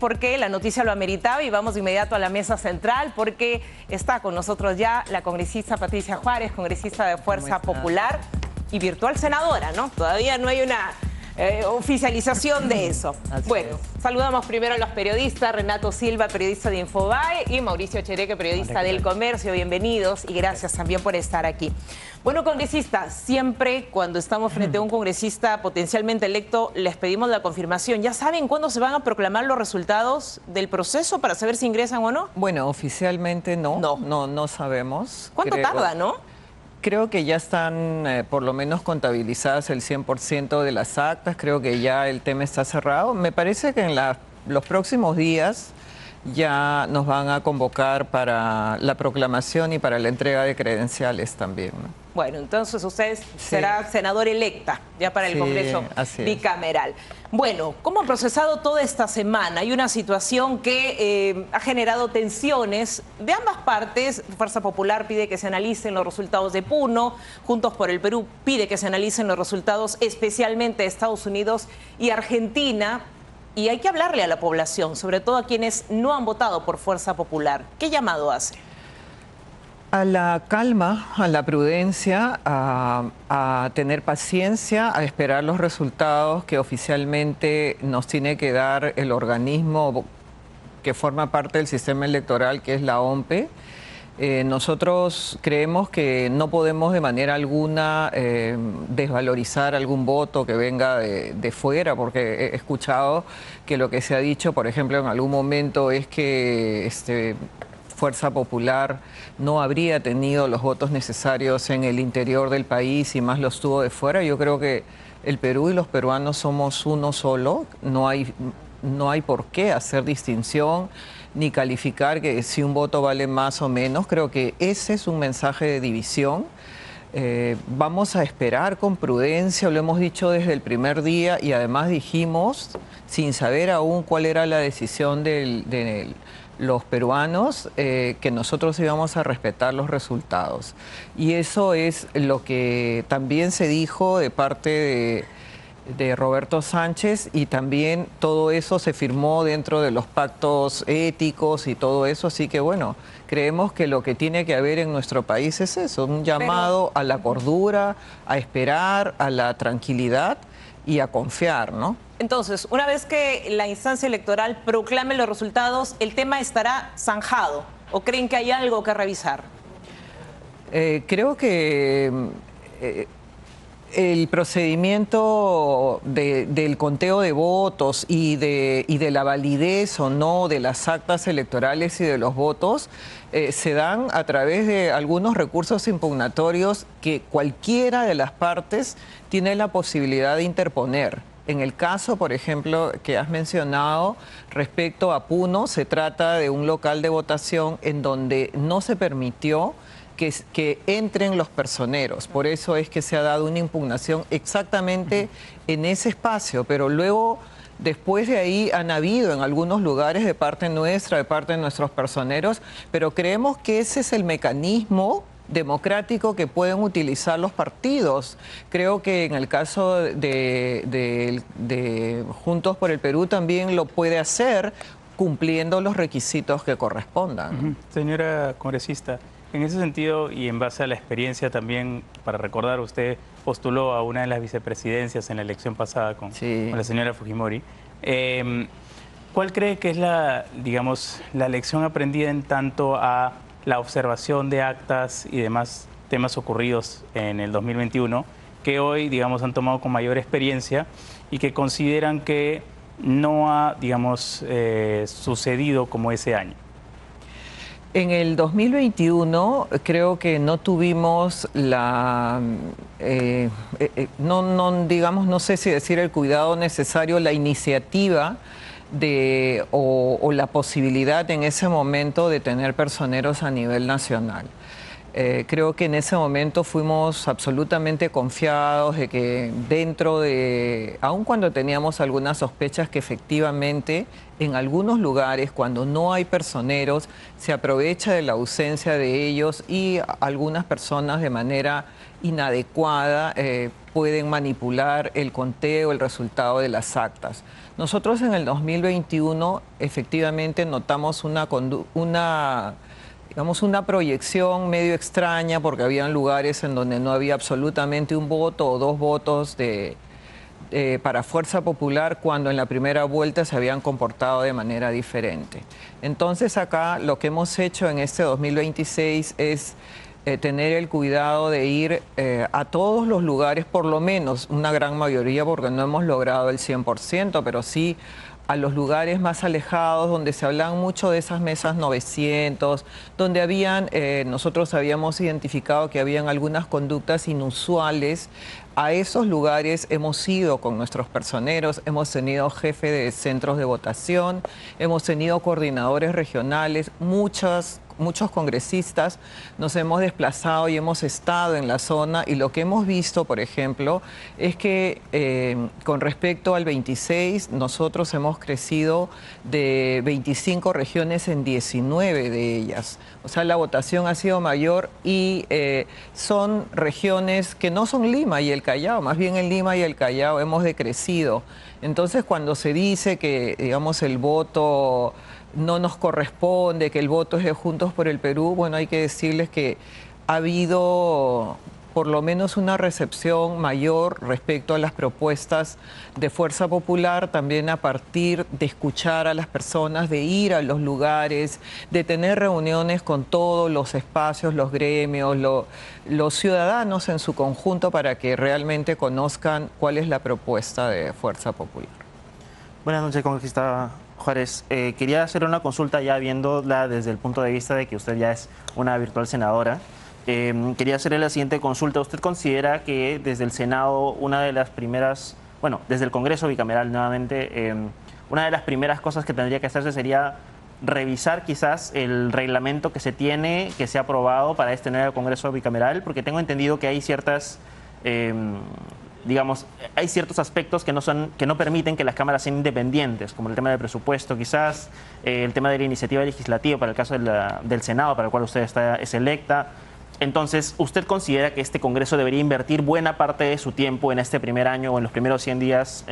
Porque la noticia lo ameritaba y vamos de inmediato a la mesa central porque está con nosotros ya la congresista Patricia Juárez, congresista de Fuerza Popular y virtual senadora, ¿no? Todavía no hay una oficialización de eso. Bueno, saludamos primero a los periodistas, Renato Silva, periodista de Infobae, y Mauricio Chereque, periodista del Comercio. Bienvenidos y gracias también por estar aquí. Bueno, congresista, siempre cuando estamos frente a un congresista potencialmente electo, les pedimos la confirmación. ¿Ya saben cuándo se van a proclamar los resultados del proceso para saber si ingresan o no? Bueno, oficialmente no sabemos. ¿Cuánto tarda, no? Creo que ya están por lo menos contabilizadas el 100% de las actas, creo que ya el tema está cerrado. Me parece que en los próximos días ya nos van a convocar para la proclamación y para la entrega de credenciales también, ¿no? Bueno, entonces usted será senadora electa ya para el Congreso bicameral. Bueno, ¿cómo ha procesado toda esta semana? Hay una situación que ha generado tensiones de ambas partes. Fuerza Popular pide que se analicen los resultados de Puno, Juntos por el Perú pide que se analicen los resultados especialmente de Estados Unidos y Argentina. Y hay que hablarle a la población, sobre todo a quienes no han votado por Fuerza Popular. ¿Qué llamado hace? A la calma, a la prudencia, a tener paciencia, a esperar los resultados que oficialmente nos tiene que dar el organismo que forma parte del sistema electoral, que es la OMPE. Nosotros creemos que no podemos de manera alguna desvalorizar algún voto que venga de fuera, porque he escuchado que lo que se ha dicho, por ejemplo, en algún momento es que Fuerza Popular no habría tenido los votos necesarios en el interior del país y más los tuvo de fuera. Yo creo que el Perú y los peruanos somos uno solo, no hay por qué hacer distinción ni calificar que si un voto vale más o menos. Creo que ese es un mensaje de división. Vamos a esperar con prudencia, lo hemos dicho desde el primer día y además dijimos, sin saber aún cuál era la decisión de los peruanos, que nosotros íbamos a respetar los resultados. Y eso es lo que también se dijo de parte de Roberto Sánchez, y también todo eso se firmó dentro de los pactos éticos y todo eso, así que bueno, creemos que lo que tiene que haber en nuestro país es eso, un llamado a la cordura, a esperar, a la tranquilidad y a confiar, ¿no? Entonces, una vez que la instancia electoral proclame los resultados, ¿el tema estará zanjado o creen que hay algo que revisar? Creo que el procedimiento del conteo de votos y de la validez o no de las actas electorales y de los votos se dan a través de algunos recursos impugnatorios que cualquiera de las partes tiene la posibilidad de interponer. En el caso, por ejemplo, que has mencionado respecto a Puno, se trata de un local de votación en donde no se permitió que entren los personeros. Por eso es que se ha dado una impugnación exactamente en ese espacio, pero luego, después de ahí, han habido en algunos lugares de parte nuestra, de parte de nuestros personeros, pero creemos que ese es el mecanismo democrático que pueden utilizar los partidos. Creo que en el caso de Juntos por el Perú también lo puede hacer cumpliendo los requisitos que correspondan. Señora congresista, en ese sentido y en base a la experiencia también, para recordar, usted postuló a una de las vicepresidencias en la elección pasada con la señora Fujimori. ¿Cuál cree que es la lección aprendida en tanto a la observación de actas y demás temas ocurridos en el 2021, que hoy, han tomado con mayor experiencia y que consideran que no ha, sucedido como ese año? En el 2021 creo que no tuvimos no sé si decir el cuidado necesario, la iniciativa o la posibilidad en ese momento de tener personeros a nivel nacional. Creo que en ese momento fuimos absolutamente confiados de que aun cuando teníamos algunas sospechas que efectivamente en algunos lugares, cuando no hay personeros, se aprovecha de la ausencia de ellos y algunas personas de manera inadecuada pueden manipular el conteo, el resultado de las actas. Nosotros en el 2021 efectivamente notamos digamos, una proyección medio extraña porque habían lugares en donde no había absolutamente un voto o dos votos para Fuerza Popular cuando en la primera vuelta se habían comportado de manera diferente. Entonces acá lo que hemos hecho en este 2026 es tener el cuidado de ir a todos los lugares, por lo menos una gran mayoría, porque no hemos logrado el 100%, pero sí a los lugares más alejados, donde se hablan mucho de esas mesas 900, donde nosotros habíamos identificado que habían algunas conductas inusuales. A esos lugares hemos ido con nuestros personeros, hemos tenido jefe de centros de votación, hemos tenido coordinadores regionales, muchos congresistas, nos hemos desplazado y hemos estado en la zona, y lo que hemos visto, por ejemplo, es que con respecto al 26, nosotros hemos crecido de 25 regiones en 19 de ellas. O sea, la votación ha sido mayor y son regiones que no son Lima y el Callao, más bien en Lima y el Callao hemos decrecido. Entonces, cuando se dice que, digamos, el voto no nos corresponde, que el voto es de Juntos por el Perú, bueno, hay que decirles que ha habido por lo menos una recepción mayor respecto a las propuestas de Fuerza Popular, también a partir de escuchar a las personas, de ir a los lugares, de tener reuniones con todos los espacios, los gremios, los ciudadanos en su conjunto, para que realmente conozcan cuál es la propuesta de Fuerza Popular. Buenas noches, congresista Juárez. Quería hacer una consulta ya viéndola desde el punto de vista de que usted ya es una virtual senadora. Quería hacerle la siguiente consulta. ¿Usted considera que desde el Senado una de las primeras, bueno, desde el Congreso bicameral nuevamente, una de las primeras cosas que tendría que hacerse sería revisar quizás el reglamento que se tiene, que se ha aprobado para este nuevo Congreso bicameral? Porque tengo entendido que hay ciertas... digamos, hay ciertos aspectos que no permiten que las cámaras sean independientes, como el tema del presupuesto quizás, el tema de la iniciativa legislativa para el caso del Senado, para el cual usted es electa. Entonces, ¿usted considera que este Congreso debería invertir buena parte de su tiempo en este primer año o en los primeros 100 días,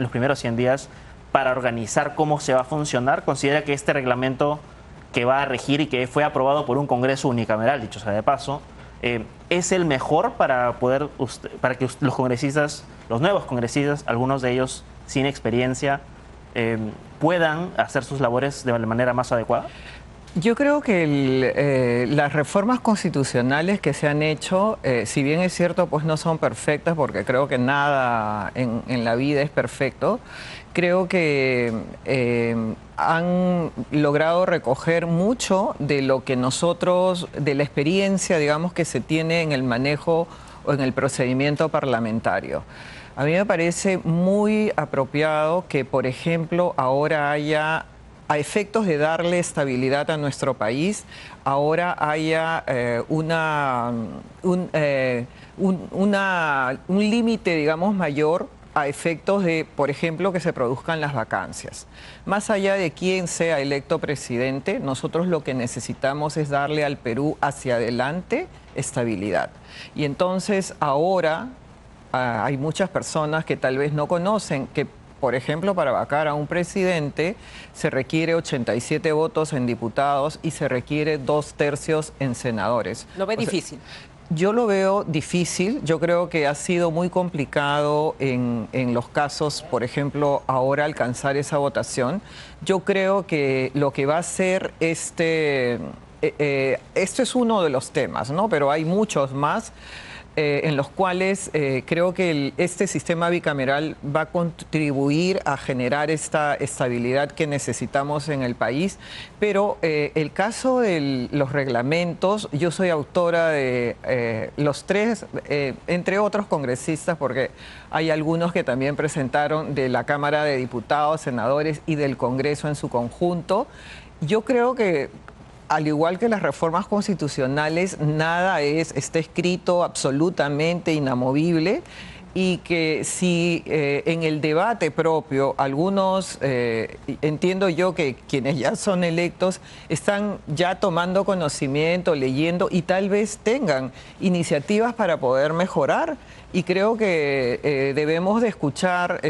para organizar cómo se va a funcionar? ¿Considera que este reglamento que va a regir y que fue aprobado por un Congreso unicameral, dicho sea de paso, es el mejor para que los congresistas, los nuevos congresistas, algunos de ellos sin experiencia, puedan hacer sus labores de la manera más adecuada? Yo creo que las reformas constitucionales que se han hecho, si bien es cierto, pues no son perfectas, porque creo que nada en la vida es perfecto, creo que han logrado recoger mucho de lo que de la experiencia, digamos, que se tiene en el manejo o en el procedimiento parlamentario. A mí me parece muy apropiado que, por ejemplo, ahora haya, a efectos de darle estabilidad a nuestro país, ahora haya un límite, digamos, mayor a efectos de, por ejemplo, que se produzcan las vacancias. Más allá de quién sea electo presidente, nosotros lo que necesitamos es darle al Perú hacia adelante estabilidad. Y entonces ahora hay muchas personas que tal vez no conocen que, por ejemplo, para vacar a un presidente se requiere 87 votos en diputados y se requiere 2/3 en senadores. ¿Lo ve difícil? Yo lo veo difícil. Yo creo que ha sido muy complicado en los casos, por ejemplo, ahora alcanzar esa votación. Yo creo que lo que va a hacer este es uno de los temas, ¿no? Pero hay muchos más. En los cuales creo que este sistema bicameral va a contribuir a generar esta estabilidad que necesitamos en el país. Pero el caso de los reglamentos, yo soy autora de los tres, entre otros congresistas, porque hay algunos que también presentaron de la Cámara de Diputados, senadores y del Congreso en su conjunto. Yo creo que al igual que las reformas constitucionales, nada está escrito absolutamente inamovible, y que si en el debate propio algunos, entiendo yo que quienes ya son electos están ya tomando conocimiento, leyendo y tal vez tengan iniciativas para poder mejorar, y creo que debemos de escuchar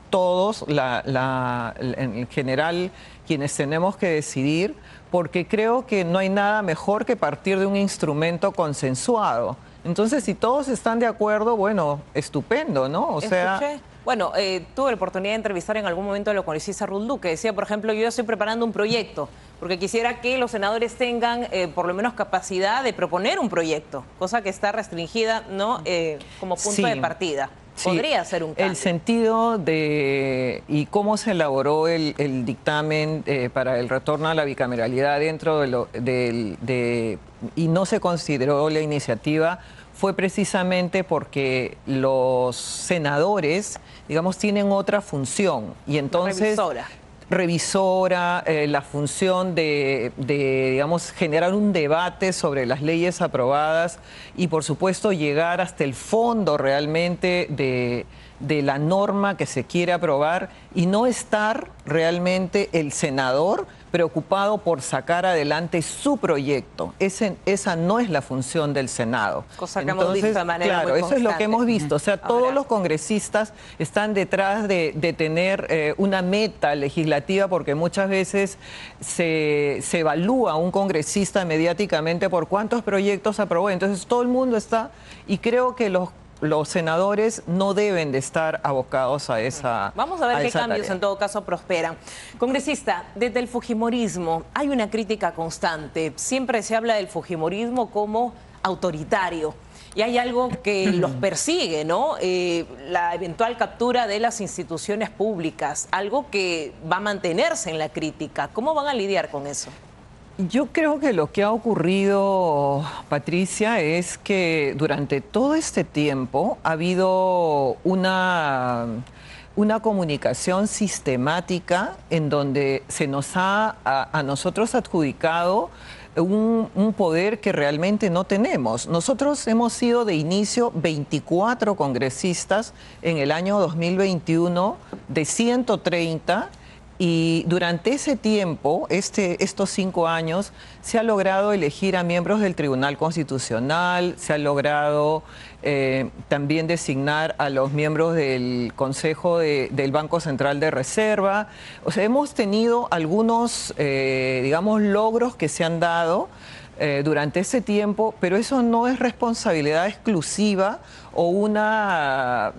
todos, en general, quienes tenemos que decidir, porque creo que no hay nada mejor que partir de un instrumento consensuado. Entonces, si todos están de acuerdo, bueno, estupendo, ¿no? O sea... Bueno, tuve la oportunidad de entrevistar en algún momento a la congresista Ruth Luque, que decía, por ejemplo, yo estoy preparando un proyecto, porque quisiera que los senadores tengan por lo menos capacidad de proponer un proyecto, cosa que está restringida, ¿no? Como punto de partida. Podría ser un cambio. El sentido de y cómo se elaboró el dictamen para el retorno a la bicameralidad dentro y no se consideró la iniciativa fue precisamente porque los senadores, digamos, tienen otra función, y entonces revisora, la función de, digamos, generar un debate sobre las leyes aprobadas y, por supuesto, llegar hasta el fondo realmente de la norma que se quiere aprobar, y no estar realmente el senador preocupado por sacar adelante su proyecto. Esa no es la función del Senado. Cosa que hemos visto de manera claro, muy eso constante. es lo que hemos visto. O sea, todos los congresistas están detrás de tener una meta legislativa, porque muchas veces se evalúa a un congresista mediáticamente por cuántos proyectos aprobó. Entonces todo el mundo está, y creo que los senadores no deben de estar abocados a esa Vamos a ver qué cambios tarea. en todo caso prosperan. Congresista, desde el fujimorismo hay una crítica constante. Siempre se habla del fujimorismo como autoritario. Y hay algo que los persigue, ¿no? La eventual captura de las instituciones públicas, algo que va a mantenerse en la crítica. ¿Cómo van a lidiar con eso? Yo creo que lo que ha ocurrido, Patricia, es que durante todo este tiempo ha habido una comunicación sistemática en donde se nos ha a nosotros adjudicado un poder que realmente no tenemos. Nosotros hemos sido de inicio 24 congresistas en el año 2021 de 130. Y durante ese tiempo, estos 5 años, se ha logrado elegir a miembros del Tribunal Constitucional, se ha logrado también designar a los miembros del Consejo del Banco Central de Reserva. O sea, hemos tenido algunos, digamos, logros que se han dado durante ese tiempo, pero eso no es responsabilidad exclusiva o una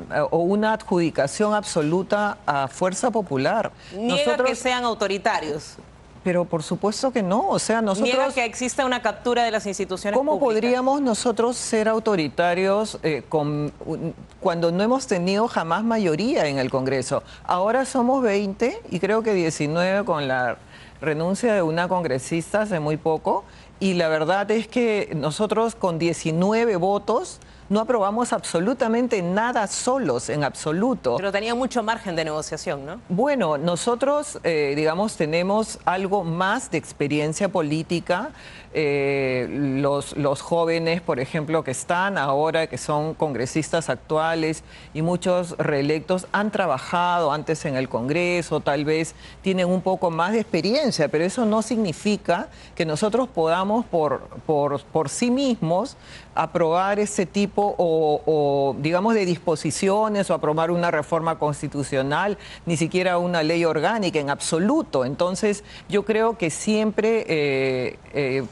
adjudicación absoluta a Fuerza Popular. Niega que sean autoritarios. Pero por supuesto que no, o sea, nosotros... Niega que exista una captura de las instituciones ¿Cómo públicas? podríamos nosotros ser autoritarios cuando no hemos tenido jamás mayoría en el Congreso? Ahora somos 20 y creo que 19 con la renuncia de una congresista hace muy poco, y la verdad es que nosotros con 19 votos no aprobamos absolutamente nada solos, en absoluto. Pero tenía mucho margen de negociación, ¿no? Bueno, nosotros, digamos, tenemos algo más de experiencia política. Los jóvenes, por ejemplo, que están ahora, que son congresistas actuales, y muchos reelectos han trabajado antes en el Congreso, tal vez tienen un poco más de experiencia, pero eso no significa que nosotros podamos por sí mismos aprobar ese tipo o digamos de disposiciones, o aprobar una reforma constitucional, ni siquiera una ley orgánica en absoluto. Entonces yo creo que siempre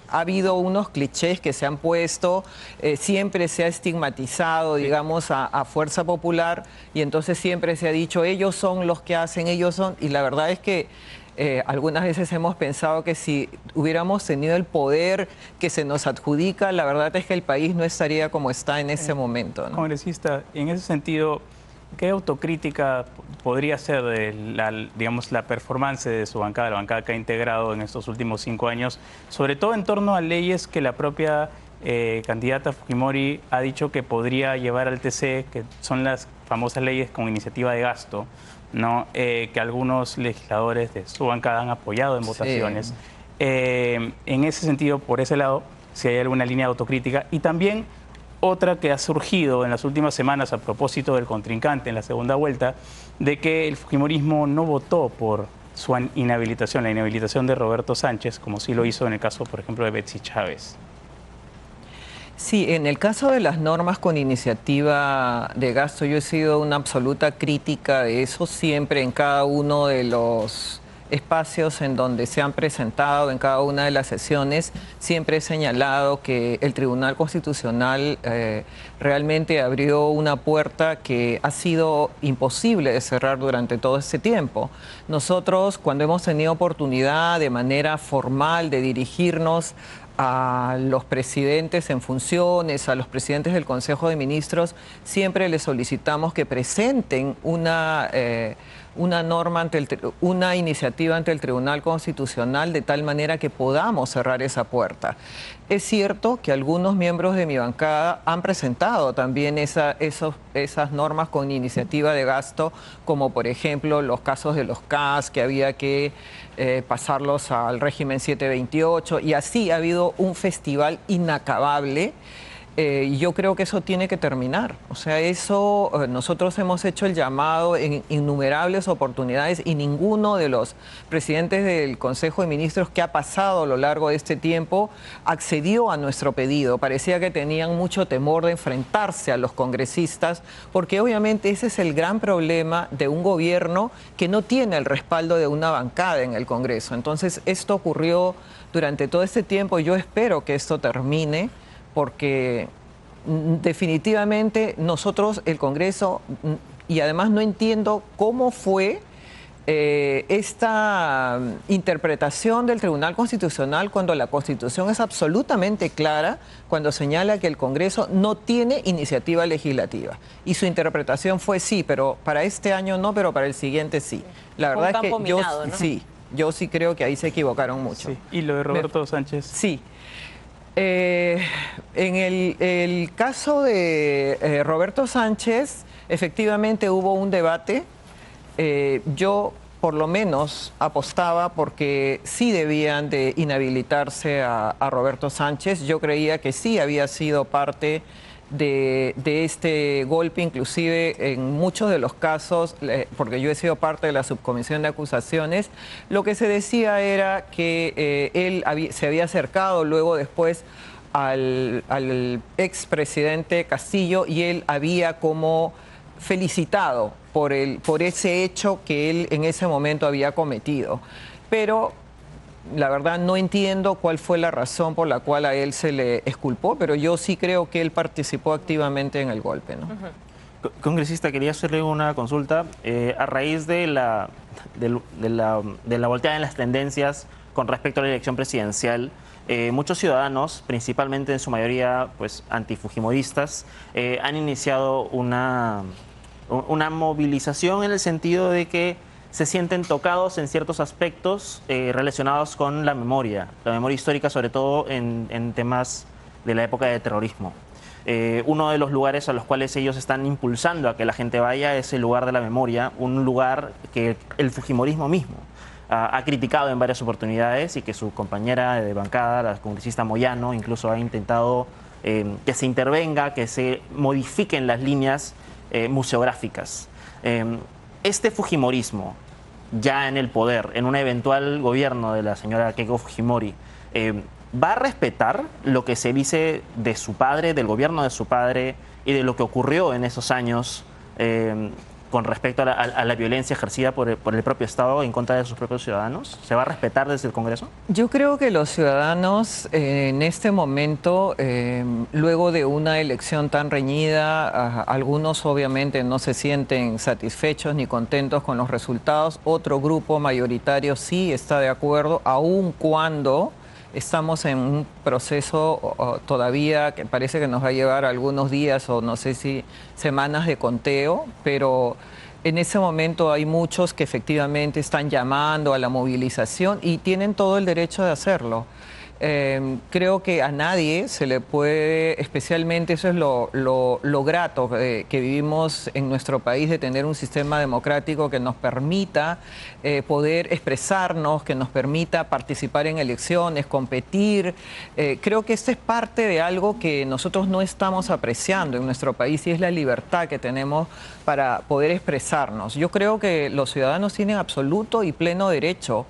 ha habido unos clichés que se han puesto, siempre se ha estigmatizado, digamos, a Fuerza Popular, y entonces siempre se ha dicho ellos son los que hacen, ellos son, y la verdad es que algunas veces hemos pensado que si hubiéramos tenido el poder que se nos adjudica, la verdad es que el país no estaría como está en ese momento, ¿no? Congresista, en ese sentido, ¿qué autocrítica podría ser de la performance de su bancada, la bancada que ha integrado en estos últimos 5 años, sobre todo en torno a leyes que la propia candidata Fujimori ha dicho que podría llevar al TC, que son las famosas leyes con iniciativa de gasto, ¿no? Que algunos legisladores de su bancada han apoyado en votaciones? Sí. En ese sentido, por ese lado, si hay alguna línea de autocrítica. Y también otra que ha surgido en las últimas semanas a propósito del contrincante en la segunda vuelta, de que el fujimorismo no votó por su inhabilitación, la inhabilitación de Roberto Sánchez, como sí lo hizo en el caso, por ejemplo, de Betsy Chávez. Sí, en el caso de las normas con iniciativa de gasto, yo he sido una absoluta crítica de eso siempre en cada uno de los espacios en donde se han presentado, en cada una de las sesiones. Siempre he señalado que el Tribunal Constitucional realmente abrió una puerta que ha sido imposible de cerrar durante todo este tiempo. Nosotros, cuando hemos tenido oportunidad de manera formal de dirigirnos a los presidentes en funciones, a los presidentes del Consejo de Ministros, siempre les solicitamos que presenten una norma una iniciativa ante el Tribunal Constitucional de tal manera que podamos cerrar esa puerta. Es cierto que algunos miembros de mi bancada han presentado también esas normas con iniciativa de gasto, como por ejemplo los casos de los CAS, que había que pasarlos al régimen 728, y así ha habido un festival inacabable. Yo creo que eso tiene que terminar. O sea, nosotros hemos hecho el llamado en innumerables oportunidades y ninguno de los presidentes del Consejo de Ministros que ha pasado a lo largo de este tiempo accedió a nuestro pedido. Parecía que tenían mucho temor de enfrentarse a los congresistas, porque obviamente ese es el gran problema de un gobierno que no tiene el respaldo de una bancada en el Congreso. Entonces, esto ocurrió durante todo este tiempo. Yo espero que esto termine, porque definitivamente nosotros, el Congreso, y además no entiendo cómo fue esta interpretación del Tribunal Constitucional cuando la Constitución es absolutamente clara, cuando señala que el Congreso no tiene iniciativa legislativa. Y su interpretación fue sí, pero para este año no, pero para el siguiente sí. La verdad es que minado, ¿no? yo sí creo que ahí se equivocaron mucho. Sí. ¿Y lo de Roberto Sánchez? Sí. En el caso de Roberto Sánchez, efectivamente hubo un debate. Yo, por lo menos, apostaba porque sí debían de inhabilitarse a Roberto Sánchez. Yo creía que sí había sido parte de este golpe, inclusive en muchos de los casos, porque yo he sido parte de la subcomisión de acusaciones, lo que se decía era que él se había acercado luego después al expresidente Castillo y él había como felicitado por ese hecho que él en ese momento había cometido. Pero la verdad no entiendo cuál fue la razón por la cual a él se le exculpó, pero yo sí creo que él participó activamente en el golpe, ¿no? Congresista, quería hacerle una consulta. A raíz de la volteada en las tendencias con respecto a la elección presidencial, muchos ciudadanos, principalmente en su mayoría pues antifujimoristas, han iniciado una movilización en el sentido de que se sienten tocados en ciertos aspectos relacionados con la memoria histórica, sobre todo en temas de la época de terrorismo. Uno de los lugares a los cuales ellos están impulsando a que la gente vaya es el lugar de la memoria, un lugar que el fujimorismo mismo ha criticado en varias oportunidades y que su compañera de bancada, la congresista Moyano, incluso ha intentado que se intervenga, que se modifiquen las líneas museográficas. Este fujimorismo, ya en el poder, en un eventual gobierno de la señora Keiko Fujimori, ¿va a respetar lo que se dice de su padre, del gobierno de su padre y de lo que ocurrió en esos años con respecto a la violencia ejercida por el propio Estado en contra de sus propios ciudadanos? ¿Se va a respetar desde el Congreso? Yo creo que los ciudadanos en este momento, luego de una elección tan reñida, algunos obviamente no se sienten satisfechos ni contentos con los resultados. Otro grupo mayoritario sí está de acuerdo, aun cuando estamos en un proceso todavía que parece que nos va a llevar algunos días o no sé si semanas de conteo, pero en ese momento hay muchos que efectivamente están llamando a la movilización y tienen todo el derecho de hacerlo. Creo que a nadie se le puede, especialmente eso es lo grato que vivimos en nuestro país, de tener un sistema democrático que nos permita poder expresarnos, que nos permita participar en elecciones, competir. Creo que esta es parte de algo que nosotros no estamos apreciando en nuestro país, y es la libertad que tenemos para poder expresarnos. Yo creo que los ciudadanos tienen absoluto y pleno derecho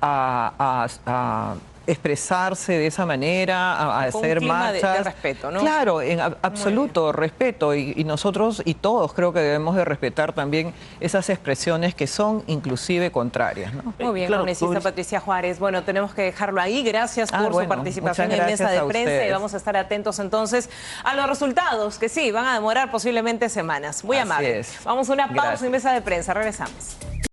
a expresarse de esa manera, a hacer marchas. De respeto, ¿no? Claro, en absoluto respeto, y nosotros y todos creo que debemos de respetar también esas expresiones que son inclusive contrarias, ¿no? Muy bien, claro, congresista Patricia Juárez. Bueno, tenemos que dejarlo ahí. Gracias por su participación en Mesa de Prensa, y vamos a estar atentos entonces a los resultados, que sí, van a demorar posiblemente semanas. Muy amable. Vamos a una pausa en Mesa de Prensa. Regresamos.